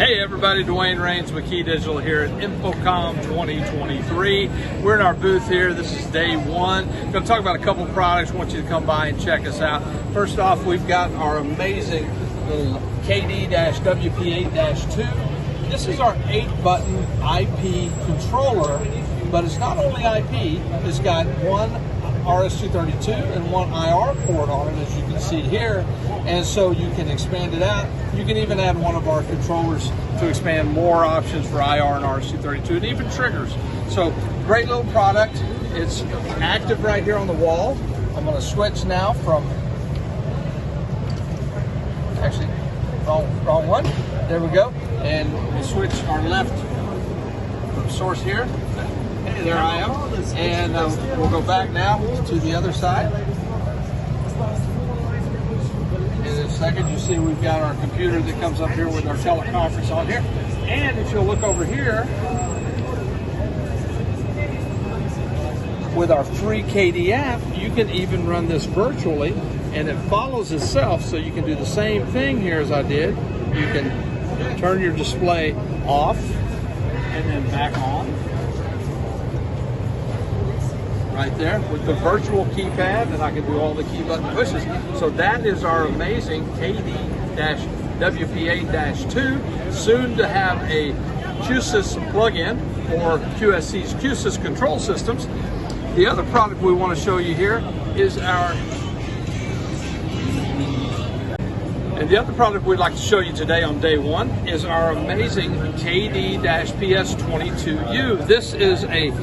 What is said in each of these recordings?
Hey everybody, Dwayne Rains with KeyDigital here at Infocomm 2023. We're in our booth here. This is day one. I'm going to talk about a couple products. I want you to come by and check us out. First off, we've got our amazing little KD-WP8-2. This is our 8-button IP controller, but it's not only IP, it's got one RS-232 and one IR port on it, as you can see here, and so you can expand it out. You can even add one of our controllers to expand more options for IR and RS-232 and even triggers. So great little product. It's active right here on the wall. I'm going to switch now from, actually wrong one, there we go, and we'll switch our left source here. Hey, there I am, and we'll go back now to the other side. In a second, you see we've got our computer that comes up here with our teleconference on here. And if you'll look over here, with our free KD app, you can even run this virtually, and it follows itself, so you can do the same thing here as I did. You can turn your display off and then back on. Right there with the virtual keypad, and I can do all the key button pushes. So that is our amazing KD-WP8-2, soon to have a QSys plugin for QSC's QSys control systems. The other product we want to show you here is the other product we'd like to show you today on day one is our amazing KD-PS22U. This is a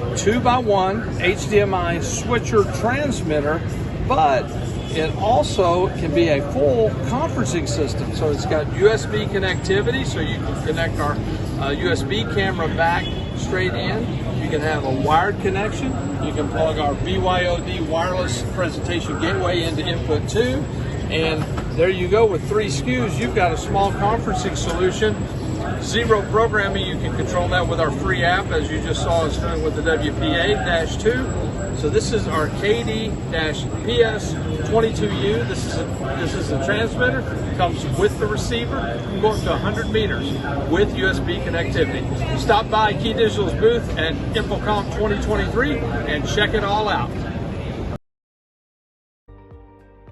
2x1 HDMI switcher transmitter, but it also can be a full conferencing system. So it's got USB connectivity, so you can connect our USB camera back straight in. You can have a wired connection. You can plug our BYOD wireless presentation gateway into input 2. And there you go, with 3 SKUs, you've got a small conferencing solution. Zero programming, you can control that with our free app, as you just saw us doing with the WP8-2. So this is our KD-PS22U. This is a transmitter. It comes with the receiver. You can go up to 100 meters with USB connectivity. Stop by KeyDigital's booth at Infocomm 2023 and check it all out.